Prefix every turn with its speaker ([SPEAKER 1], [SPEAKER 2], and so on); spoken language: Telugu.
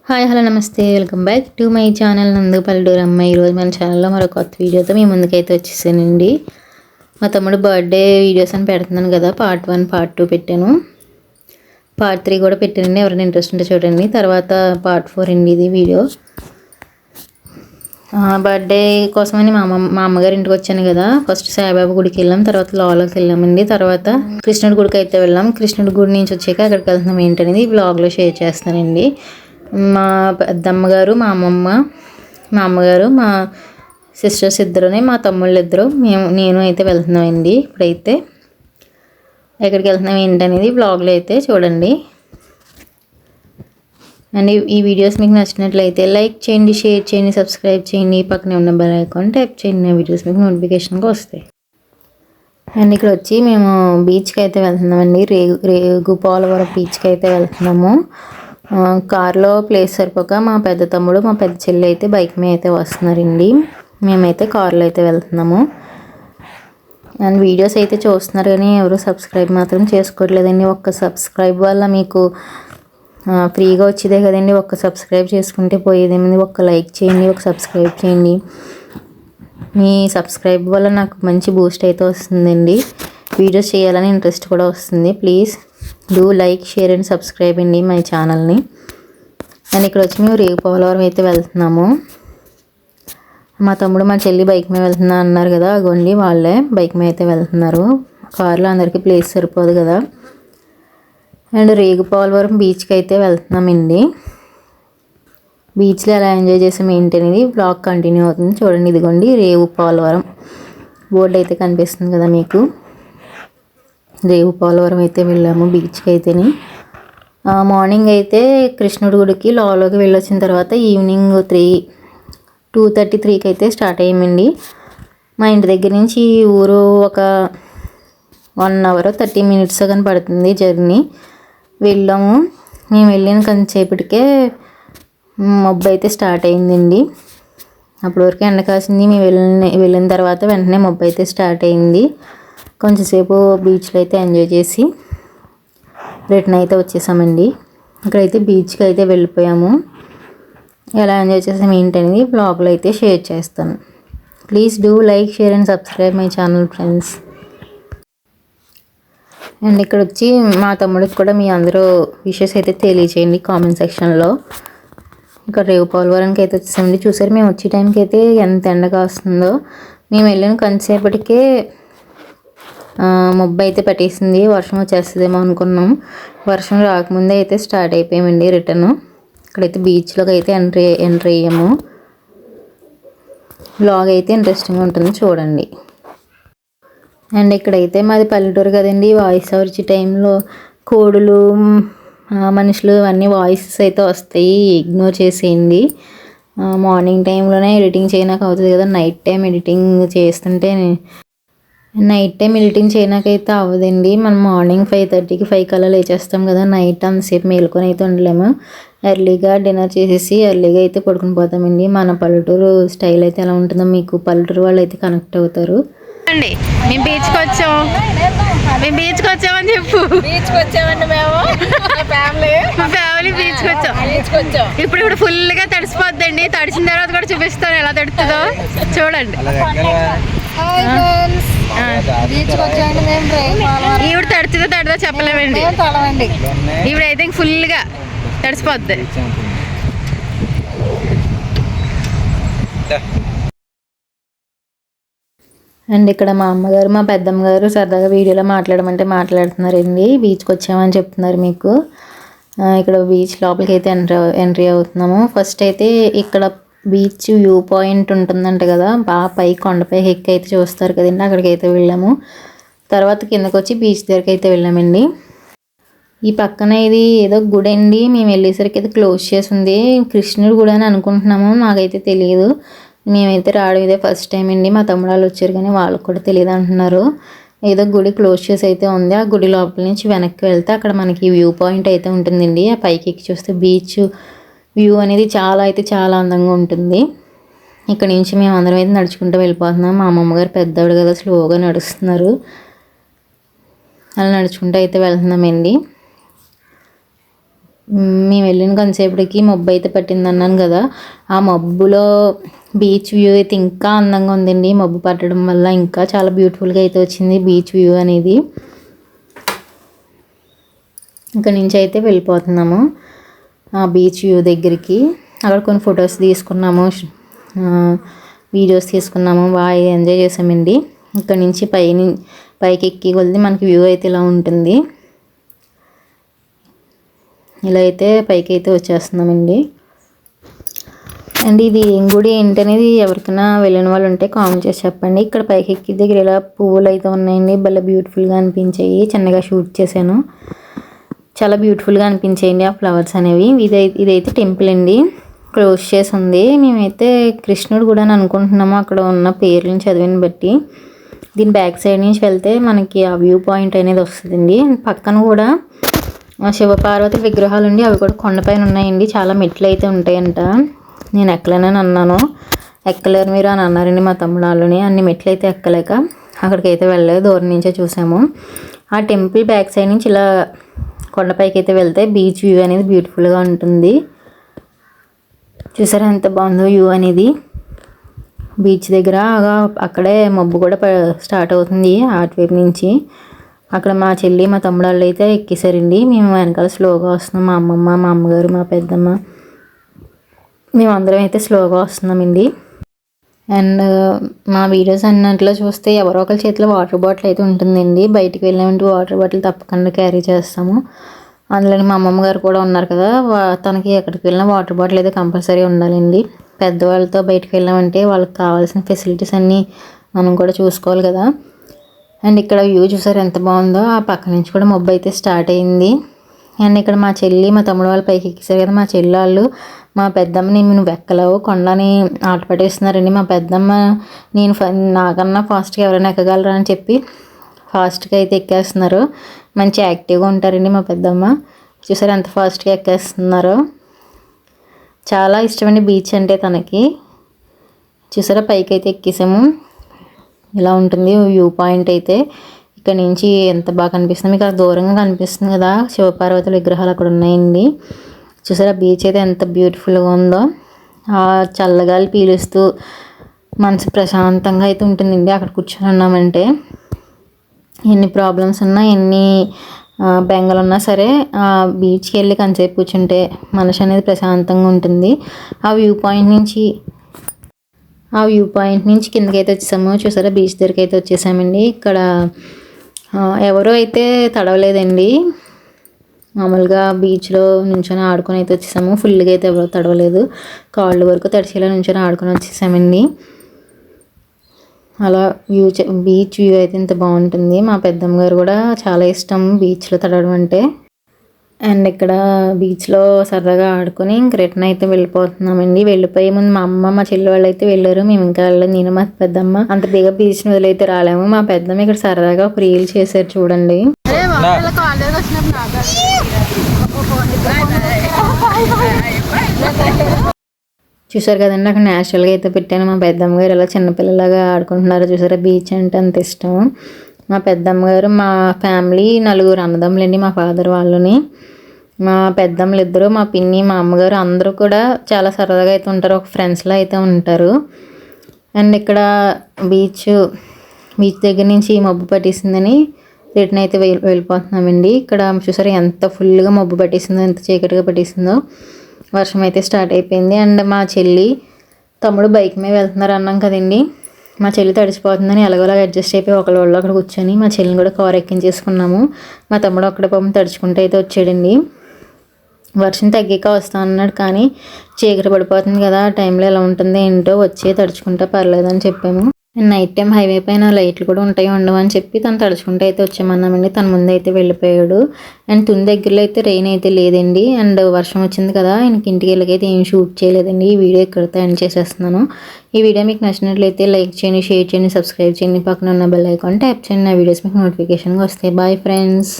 [SPEAKER 1] హాయ్ హలో నమస్తే welcome back to my channel నందు పల్లెటూరు అమ్మాయి. ఈరోజు మన ఛానల్లో మరో కొత్త వీడియోతో మీ ముందుకైతే వచ్చేసానండి. మా తమ్ముడు బర్త్డే వీడియోస్ అని పెడుతున్నాను కదా, పార్ట్ 1 పార్ట్ 2 పెట్టాను, పార్ట్ 3 కూడా పెట్టానండి. ఎవరైనా ఇంట్రెస్ట్ ఉంటే చూడండి. తర్వాత పార్ట్ 4 అండి ఇది వీడియో. బర్త్డే కోసమని మా అమ్మగారి ఇంటికి వచ్చాను కదా. ఫస్ట్ సాయిబాబా గుడికి వెళ్ళాం, తర్వాత లోలోకి వెళ్ళామండి, తర్వాత కృష్ణుడి గుడికి అయితే వెళ్ళాం. కృష్ణుడి గుడి నుంచి వచ్చాక అక్కడికి వెళ్తున్నాం ఏంటనేది బ్లాగ్లో షేర్ చేస్తానండి. మా పెద్దమ్మగారు, మా అమ్మమ్మ, మా అమ్మగారు, మా సిస్టర్స్ ఇద్దరునే, మా తమ్ముళ్ళు ఇద్దరు, నేను అయితే వెళ్తున్నామండి. ఇప్పుడైతే ఎక్కడికి వెళ్తున్నాం ఏంటనేది బ్లాగ్లో అయితే చూడండి. అండ్ ఈ వీడియోస్ మీకు నచ్చినట్లయితే లైక్ చేయండి, షేర్ చేయండి, సబ్స్క్రైబ్ చేయండి, పక్కనే ఉన్న బెల్ ఐకాన్ ట్యాప్ చేయండి. నా వీడియోస్ మీకు నోటిఫికేషన్గా వస్తాయి. అండ్ ఇక్కడ వచ్చి మేము బీచ్కి అయితే వెళ్తున్నామండి. రేగు పోలవరం బీచ్కి అయితే వెళ్తున్నాము. కార్లో ప్లేస్ సరిపోక మా పెద్ద తమ్ముడు, మా పెద్ద చెల్లి అయితే బైక్ మీద అయితే వస్తున్నారండి. మేమైతే కార్లో అయితే వెళ్తున్నాము. అండ్ వీడియోస్ అయితే చూస్తున్నారు కానీ ఎవరు సబ్స్క్రైబ్ మాత్రం చేసుకోవట్లేదండి. ఒక్క సబ్స్క్రైబ్ వల్ల మీకు ఫ్రీగా వచ్చేదే కదండి. ఒక్క సబ్స్క్రైబ్ చేసుకుంటే పోయేదేమింది. ఒక్క లైక్ చేయండి, ఒక సబ్స్క్రైబ్ చేయండి. మీ సబ్స్క్రైబ్ వల్ల నాకు మంచి బూస్ట్ అయితే వస్తుందండి. వీడియోస్ చేయాలని ఇంట్రెస్ట్ కూడా వస్తుంది. Please do like, share and subscribe అండి మై ఛానల్ని. అండ్ ఇక్కడ వచ్చి మేము రేగు పోలవరం అయితే వెళ్తున్నాము. మా తమ్ముడు, మా చెల్లి బైక్ మీద వెళ్తున్నా అన్నారు కదా, అగోండి వాళ్ళే బైక్ మీద అయితే వెళ్తున్నారు. కార్లో అందరికీ ప్లేస్ సరిపోదు కదా. అండ్ రేగు పోలవరం బీచ్కి అయితే వెళ్తున్నామండి. బీచ్లో ఎలా ఎంజాయ్ చేసాం ఏంటనేది బ్లాగ్ కంటిన్యూ అవుతుంది చూడండి. ఇదిగోండి రేగు పోలవరం బోర్డు అయితే కనిపిస్తుంది కదా మీకు. రేగు పోలవరం అయితే వెళ్ళాము బీచ్కి అయితేని. మార్నింగ్ అయితే కృష్ణుడి గుడికి లోలోకి వెళ్ళొచ్చిన తర్వాత ఈవినింగ్ 2:33కి అయితే స్టార్ట్ అయ్యామండి. మా ఇంటి దగ్గర నుంచి ఊరు ఒక 1 అవర్ 30 మినిట్స్ కానీ పడుతుంది జర్నీ. వెళ్ళాము. మేము వెళ్ళిన కొంచెంసేపటికే మబ్బు అయితే స్టార్ట్ అయిందండి. అప్పటి వరకు ఎండ కాసింది. మేము వెళ్ళిన తర్వాత వెంటనే మబ్బు అయితే స్టార్ట్ అయింది. కొంచెంసేపు బీచ్లో అయితే ఎంజాయ్ చేసి రిటర్న్ అయితే వచ్చేసామండి. ఇక్కడైతే బీచ్కి అయితే వెళ్ళిపోయాము. ఎలా ఎంజాయ్ చేసాము ఏంటనేది బ్లాగ్లో అయితే షేర్ చేస్తాను. Please do like, share and subscribe my channel friends. And ఇక్కడ వచ్చి మా తమ్ముడికి కూడా మీ అందరూ విషెస్ అయితే తెలియచేయండి కామెంట్ సెక్షన్లో. ఇక్కడ రేగు పోలవరంకి అయితే వచ్చేసామండి. చూసారు మేము వచ్చే టైంకి అయితే ఎంత ఎండగా వస్తుందో. మేము వెళ్ళిన కొంతసేపటికే మబ్బు అయితే పట్టేసింది. వర్షం వచ్చేస్తుందేమో అనుకున్నాం. వర్షం రాకముందే అయితే స్టార్ట్ అయిపోయామండి రిటర్న్. ఇక్కడైతే బీచ్లోకి అయితే ఎంటర్ అయ్యాము. బ్లాగ్ అయితే ఇంట్రెస్టింగ్ ఉంటుంది చూడండి. అండ్ ఇక్కడైతే మాది పల్లెటూరు కదండి. వాయిస్ ఓవర్ ఇచ్చే టైంలో కోడులు, మనుషులు అన్నీ వాయిసెస్ అయితే వస్తాయి, ఇగ్నోర్ చేసేయండి. మార్నింగ్ టైంలోనే ఎడిటింగ్ చేయడానికి అవుతుంది కదా. నైట్ టైం ఎడిటింగ్ చేయడానికైతే అవ్వదండి. మనం మార్నింగ్ 5:30కి 5 కల్లా లేచేస్తాం కదా. నైట్ అంతసేపు మేలుకొని అయితే ఉండలేము. ఎర్లీగా డిన్నర్ చేసేసి ఎర్లీగా అయితే పడుకుని పోతామండి. మన పల్లెటూరు స్టైల్ అయితే ఎలా ఉంటుందో మీకు పల్లెటూరు వాళ్ళు అయితే కనెక్ట్ అవుతారు.
[SPEAKER 2] అండి మేము బీచ్కి వచ్చామని చెప్పు.
[SPEAKER 3] బీచ్కి వచ్చామండి మేము
[SPEAKER 2] ఫ్యామిలీ బీచ్కి వచ్చాం. ఇప్పుడు ఫుల్గా తడిసిపోద్దండి. తడిసిన తర్వాత కూడా చూపిస్తాను ఎలా తడుతుందో చూడండి. ఈవిడ తడుతుందో చెప్పలేమండి. ఈవిడైతే ఫుల్గా తడిసిపోద్ది.
[SPEAKER 1] అండ్ ఇక్కడ మా అమ్మగారు, మా పెద్దమ్మగారు సరదాగా వీడియోలో మాట్లాడమంటే మాట్లాడుతున్నారండి. బీచ్కి వచ్చామని చెప్తున్నారు మీకు. ఇక్కడ బీచ్ లోపలికి అయితే ఎంట్రీ అవుతున్నాము. ఫస్ట్ అయితే ఇక్కడ బీచ్ వ్యూ పాయింట్ ఉంటుందంట కదా, బాగా పై కొండపై ఎక్కి అయితే చూస్తారు కదండి. అక్కడికి అయితే వెళ్ళాము. తర్వాత కిందకు వచ్చి బీచ్ దగ్గరికి అయితే వెళ్ళామండి. ఈ పక్కన ఇది ఏదో గుడి అండి. మేము వెళ్ళేసరికి అయితే క్లోజ్ చేసి ఉంది. కృష్ణుడి గుడి అని అనుకుంటున్నాము, నాకైతే తెలియదు. మేమైతే రావడం ఇదే ఫస్ట్ టైం అండి. మా తమ్ముడు వాళ్ళు వచ్చారు కానీ వాళ్ళకి కూడా తెలియదు అంటున్నారు. ఏదో గుడి క్లోజ్ చేసి అయితే ఉంది. ఆ గుడి లోపల నుంచి వెనక్కి వెళ్తే అక్కడ మనకి వ్యూ పాయింట్ అయితే ఉంటుందండి. ఆ పైకి ఎక్కి చూస్తే బీచ్ వ్యూ అనేది చాలా అందంగా ఉంటుంది. ఇక్కడ నుంచి మేము అందరం అయితే నడుచుకుంటూ వెళ్ళిపోతున్నాం. మా అమ్మమ్మ గారు పెద్దవాడు కదా, స్లోగా నడుస్తున్నారు. అలా నడుచుకుంటూ అయితే వెళ్తున్నామండి. మేము వెళ్ళిన కొంతసేపటికి మబ్బు అయితే పట్టింది అన్నాను కదా, ఆ మబ్బులో బీచ్ వ్యూ అయితే ఇంకా అందంగా ఉందండి. మబ్బు పట్టడం వల్ల ఇంకా చాలా బ్యూటిఫుల్గా అయితే వచ్చింది బీచ్ వ్యూ అనేది. ఇక్కడ నుంచి అయితే వెళ్ళిపోతున్నాము ఆ బీచ్ వ్యూ దగ్గరికి. అక్కడ కొన్ని ఫొటోస్ తీసుకున్నాము, వీడియోస్ తీసుకున్నాము, బాగా ఎంజాయ్ చేసామండి. ఇక్కడ నుంచి పైకి ఎక్కి కొలిది మనకి వ్యూ అయితే ఇలా ఉంటుంది. ఇలా అయితే పైకి అయితే వచ్చేస్తున్నామండి. అండ్ ఇది ఏం గుడి ఏంటనేది ఎవరికైనా వెళ్ళిన వాళ్ళు ఉంటే కామెంట్ చేసి చెప్పండి. ఇక్కడ పైకి ఎక్కి దగ్గర ఇలా పువ్వులు అయితే ఉన్నాయండి, భలే బ్యూటిఫుల్గా అనిపించాయి. చిన్నగా షూట్ చేశాను, చాలా బ్యూటిఫుల్గా అనిపించాయండి ఆ ఫ్లవర్స్ అనేవి. ఇదైతే టెంపుల్ అండి, క్లోజ్ చేసి ఉంది. మేమైతే కృష్ణుడు కూడా అని అనుకుంటున్నాము అక్కడ ఉన్న పేర్లను చదివిన బట్టి. దీని బ్యాక్ సైడ్ నుంచి వెళ్తే మనకి ఆ వ్యూ పాయింట్ అనేది వస్తుందండి. పక్కన కూడా శివపార్వతి విగ్రహాలు ఉండి అవి కూడా కొండపైన ఉన్నాయండి. చాలా మెట్లు అయితే ఉంటాయంట. నేను ఎక్కలేనని అన్నాను, ఎక్కలేరు మీరు అని అన్నారండి మా తమ్ముడు వాళ్ళని. అన్ని మెట్లు అయితే ఎక్కలేక అక్కడికైతే వెళ్ళలేదు, దూరం నుంచే చూసాము. ఆ టెంపుల్ బ్యాక్ సైడ్ నుంచి ఇలా కొండపైకి అయితే వెళ్తే బీచ్ వ్యూ అనేది బ్యూటిఫుల్గా ఉంటుంది. చూసారా ఎంత బాగుందో వ్యూ అనేది. బీచ్ దగ్గర అక్కడే మబ్బు కూడా స్టార్ట్ అవుతుంది అటువైపు నుంచి. అక్కడ మా చెల్లి మా తమ్ముడు వాళ్ళు అయితే ఎక్కేసారండి. మేము వెనకాల స్లోగా వస్తున్నాం, మా అమ్మమ్మ, మా అమ్మగారు, మా పెద్దమ్మ, మేమందరం అయితే స్లోగా వస్తున్నామండి. అండ్ మా వీడియోస్ అన్నట్లో చూస్తే ఎవరో ఒకరి చేతిలో వాటర్ బాటిల్ అయితే ఉంటుందండి. బయటికి వెళ్ళామంటే వాటర్ బాటిల్ తప్పకుండా క్యారీ చేస్తాము. అందులోని మా అమ్మమ్మ గారు కూడా ఉన్నారు కదా, తనకి ఎక్కడికి వెళ్ళినా వాటర్ బాటిల్ అయితే కంపల్సరీ ఉండాలండి. పెద్దవాళ్ళతో బయటకు వెళ్ళామంటే వాళ్ళకి కావాల్సిన ఫెసిలిటీస్ అన్నీ మనం కూడా చూసుకోవాలి కదా. అండ్ ఇక్కడ వ్యూ చూసారు ఎంత బాగుందో. ఆ పక్క నుంచి కూడా మబ్బు అయితే స్టార్ట్ అయింది. అండ్ ఇక్కడ మా చెల్లి మా తమ్ముడు వాళ్ళు పైకి ఎక్కేసారు కదా, మా చెల్లి వాళ్ళు మా పెద్దమ్మని నువ్వు ఎక్కలేవు కొండని ఆట పట్టేస్తున్నారండి. మా పెద్దమ్మ నాకన్నా ఫాస్ట్గా ఎవరైనా ఎక్కగలరా అని చెప్పి ఫాస్ట్గా అయితే ఎక్కేస్తున్నారు. మంచి యాక్టివ్గా ఉంటారండి మా పెద్దమ్మ. చూసారు ఎంత ఫాస్ట్గా ఎక్కేస్తున్నారో. చాలా ఇష్టమండి బీచ్ అంటే తనకి. చూసారా పైకి అయితే ఎక్కేసాము. ఇలా ఉంటుంది వ్యూ పాయింట్ అయితే. ఇక్కడ నుంచి ఎంత బాగా కనిపిస్తుంది మీకు, దూరంగా కనిపిస్తుంది కదా శివపార్వతుల విగ్రహాలు అక్కడ ఉన్నాయండి. చూసారా బీచ్ అయితే ఎంత బ్యూటిఫుల్గా ఉందో. ఆ చల్లగాలి పీలుస్తూ మనసు ప్రశాంతంగా అయితే ఉంటుందండి అక్కడ కూర్చొని ఉన్నామంటే. ఎన్ని ప్రాబ్లమ్స్ ఉన్నా ఎన్ని బెంగలు ఉన్నా సరే ఆ బీచ్కి వెళ్ళి కొంతసేపు కూర్చుంటే మనసు అనేది ప్రశాంతంగా ఉంటుంది. ఆ వ్యూ పాయింట్ నుంచి కిందకైతే వచ్చేసాము. చూసారా బీచ్ దగ్గరికి అయితే వచ్చేసామండి. ఇక్కడ ఎవరో అయితే తడవలేదండి, మామూలుగా బీచ్లో నుంచొని ఆడుకొని అయితే వచ్చేసాము. ఫుల్గా అయితే ఎవరో తడవలేదు, కాళ్ళు వరకు తడిచేలా నుంచొని ఆడుకొని వచ్చేసామండి. అలా బీచ్ వ్యూ అయితే ఇంత బాగుంటుంది. మా పెద్దమ్మ గారు కూడా చాలా ఇష్టం బీచ్లో తడవడం అంటే. అండ్ ఇక్కడ బీచ్లో సరదాగా ఆడుకొని ఇంక రిటర్న్ అయితే వెళ్ళిపోతున్నామండి. వెళ్ళిపోయే ముందు మా అమ్మ మా చెల్లి వాళ్ళు అయితే వెళ్ళారు, మేము ఇంకా వెళ్ళలేదు. నేను మా పెద్దమ్మ అంత బిగా బీచ్ని వదిలైతే రాలేము. మా పెద్దమ్మ ఇక్కడ సరదాగా ఒక రీల్ చేశారు చూడండి. చూసారు కదండి అక్కడ న్యాచురల్గా అయితే పెట్టాను. మా పెద్దమ్మ గారు ఇలా చిన్నపిల్లలాగా ఆడుకుంటున్నారు. చూసారా బీచ్ అంటే అంత ఇష్టం. మా పెద్దమ్మ గారు మా ఫ్యామిలీ 4 అన్నదమ్ములండి, మా ఫాదర్ వాళ్ళని. మా పెద్దమ్మలు ఇద్దరు, మా పిన్ని, మా అమ్మగారు అందరూ కూడా చాలా సరదాగా అయితే ఉంటారు, ఒక ఫ్రెండ్స్లో అయితే ఉంటారు. అండ్ ఇక్కడ బీచ్ దగ్గర నుంచి మబ్బు పట్టేసిందని రిటర్న్ అయితే వెళ్ళిపోతున్నామండి. ఇక్కడ చూసారా ఎంత ఫుల్గా మబ్బు పట్టేసిందో, ఎంత చీకటిగా పట్టేసిందో. వర్షం అయితే స్టార్ట్ అయిపోయింది. అండ్ మా చెల్లి తమ్ముడు బైక్ మీద వెళ్తున్నారు అన్నాం కదండి. మా చెల్లి తడిసిపోతుందని ఎలాగోలా అడ్జస్ట్ అయిపోయి ఒకళ్ళు అక్కడ కూర్చొని మా చెల్లిని కూడా కార్ ఎక్కించేసుకున్నాము. మా తమ్ముడు ఒక్కడ పాపం తడుచుకుంటూ అయితే వచ్చాడండి. వర్షం తగ్గాక వస్తా అన్నాడు, కానీ చీకటి పడిపోతుంది కదా ఆ టైంలో ఎలా ఉంటుందో ఏంటో, వచ్చి తడుచుకుంటా పర్లేదని చెప్పాము. నైట్ టైం హైవే పైన లైట్లు కూడా ఉంటాయి ఉండవు అని చెప్పి తను తడుచుకుంటూ అయితే వచ్చామన్నామండి. తన ముందు అయితే వెళ్ళిపోయాడు. అండ్ తుని దగ్గరలో అయితే రెయిన్ అయితే లేదండి. అండ్ వర్షం వచ్చింది కదా, ఆయనకి ఇంటికి వెళ్ళకైతే ఏం షూట్ చేయలేదండి. ఈ వీడియో ఇక్కడితో ఎండ్ చేసేస్తున్నాను. ఈ వీడియో మీకు నచ్చినట్లయితే లైక్ చేయండి, షేర్ చేయండి, సబ్స్క్రైబ్ చేయండి, పక్కన ఉన్న బెల్ ఐకాన్ ట్యాప్ చేయండి. నా వీడియోస్ మీకు నోటిఫికేషన్గా వస్తాయి. Bye friends.